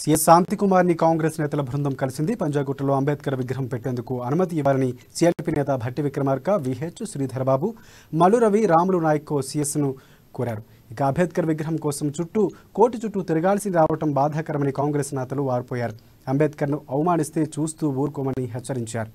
CS శాంతికుమార్ని Congress నేతల బృందం కలిసింది. పంజాగుట్టలో అంబేద్కర్ విగ్రహం పెట్టేందుకు అనుమతి ఇవ్వాలని సీఎల్పీ నేత భట్టి విక్రమార్క, విహెచ్ శ్రీధరబాబు, మల్లు రవి, రాములు నాయక్ సీఎస్ను కోరారు. ఇక అంబేద్కర్ విగ్రహం కోసం కోటి చుట్టూ తిరగాల్సి రావడం బాధాకరమని కాంగ్రెస్ నేతలు వారిపోయారు. అంబేద్కర్ను అవమానిస్తే చూస్తూ ఊరుకోమని హెచ్చరించారు.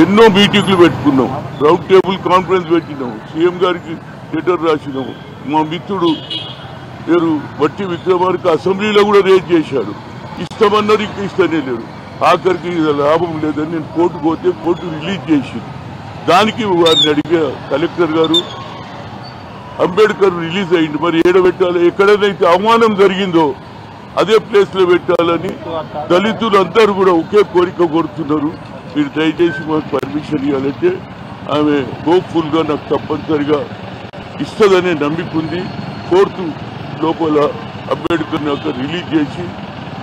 ఎన్నో మీటింగ్లు పెట్టుకున్నాం, రౌండ్ టేబుల్ కాన్ఫరెన్స్ పెట్టినాం, సీఎం గారికి లెటర్ రాసినాం. మా మిత్రుడు పేరు భట్టి విక్రమార్క అసెంబ్లీలో కూడా రేజ్ చేశాడు. ఇష్టమన్నారు, ఇంకా ఇష్టమే లేరు. ఆఖరికి లాభం లేదని నేను కోర్టు పోతే కోర్టు రిలీజ్ చేసింది. దానికి వారిని అడిగే కలెక్టర్ గారు అంబేద్కర్ రిలీజ్ అయ్యింది, మరి ఏడ పెట్టాలి, ఎక్కడైతే అవమానం జరిగిందో అదే ప్లేస్ లో పెట్టాలని దళితులు అందరూ కూడా ఒకే కోరిక కోరుతున్నారు. మీరు దయచేసి మాకు పర్మిషన్ ఇవ్వాలంటే ఆమె హోప్ఫుల్ గా నాకు తప్పనిసరిగా ఇస్తుందనే నమ్మికుంది. కోర్టు లోపల అంబేద్కర్ నాకు రిలీజ్ చేసి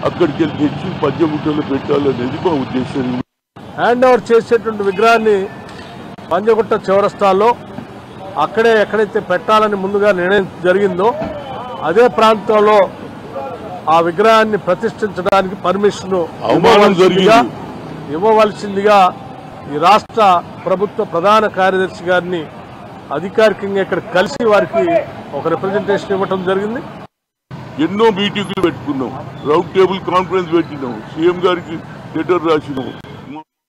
అక్కడికి వెళ్ళి తెచ్చి పంజగుట్టలో పెట్టాలనేది మా ఉద్దేశం. హ్యాండ్ ఓవర్ చేసేటువంటి విగ్రహాన్ని పంజగుట్ట చౌరస్తాలో అక్కడే ఎక్కడైతే పెట్టాలని ముందుగా నిర్ణయం జరిగిందో అదే ప్రాంతంలో ఆ విగ్రహాన్ని ప్రతిష్ఠించడానికి పర్మిషన్ ఇవ్వవలసిందిగా ఈ రాష్ట్ర ప్రభుత్వ ప్రధాన కార్యదర్శి గారిని అధికారికంగా ఇక్కడ కలిసి వారికి ఒక రిప్రజెంటేషన్ ఇవ్వడం జరిగింది. ఎన్నో మీటింగ్లు పెట్టుకున్నాం, రౌండ్ టేబుల్ కాన్ఫరెన్స్ పెట్టినాం, సీఎం గారికి లెటర్ రాసినాం.